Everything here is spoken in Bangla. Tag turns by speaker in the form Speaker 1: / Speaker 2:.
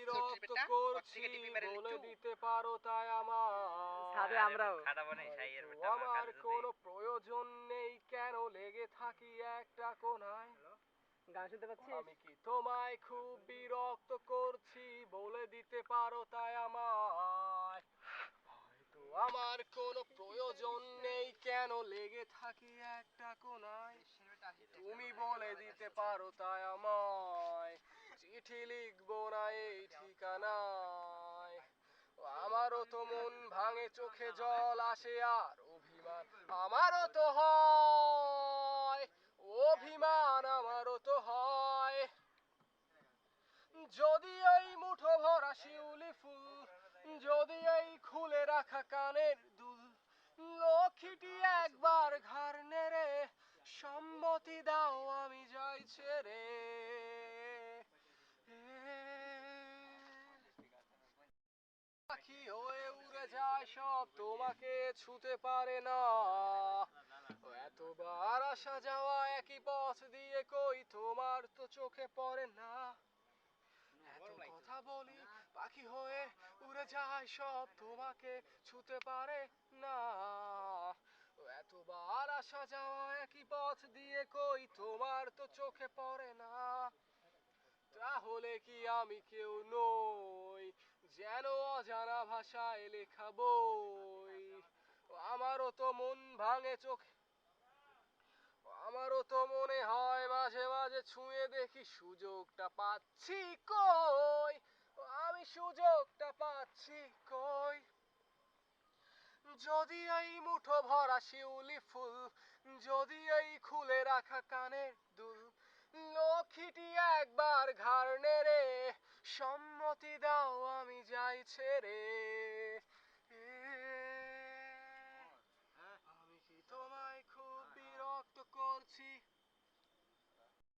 Speaker 1: বিরক্ত করছি বলে দিতে পারো তাই
Speaker 2: ছাদে
Speaker 1: আমার
Speaker 2: আমরাও
Speaker 1: আমার কোনো প্রয়োজন নেই কেন লেগে থাকি একটা কোনায়
Speaker 2: গান শুনতে পাচ্ছিস?
Speaker 1: আমি কি তোমায় খুব বিরক্ত করছি বলে দিতে পারো তাই আমায় হয়তো আমার কোনো প্রয়োজন নেই কেন লেগে থাকি একটা কোনায় তুমি বলে দিতে পারো তাই আমায় চিঠি লিখবো না এই ঠিকানায় আমারও তো মন ভাঙে চোখে জল আসে আর অভিমান আমারও তো হয় অভিমান আমারও তো হয় যদি এই মুঠো ভরা শিউলি ফুল যদি এই খুলে রাখা কানের দুল লক্ষ্মীটি একবার ঘাড় নেড়ে সম্মতি দাও আমি যাই ছেড়ে পাখি হয়ে উড়ে যায় সব তোমাকে ছুতে পারে না এতবার আসা যাওয়া একই পথ দিয়ে কই তোমার তো চোখে পড়ে না এত কথা বলি পাখি হয়ে উড়ে যায় সব তোমাকে ছুতে পারে না এতবার আসা যাওয়া একই পথ দিয়ে কই তোমার তো চোখে পড়ে না তাহলে কি আমি কেউ নই যেন অজানা ভাষায় লেখা বই আমারও তো মন ভাঙে চোখে আমারও তো মনে হয় মাঝে মাঝে ছুঁয়ে দেখি সুযোগটা পাচ্ছি কই আমি সুযোগটা পাচ্ছি কই যদি এই মুঠো ভরা শিউলি ফুল যদি এই খুলে রাখা কানের দুল লক্ষ্মীটি একবার ঘাড় নেড়ে সম্মতি দাও আমি যাই ছেড়ে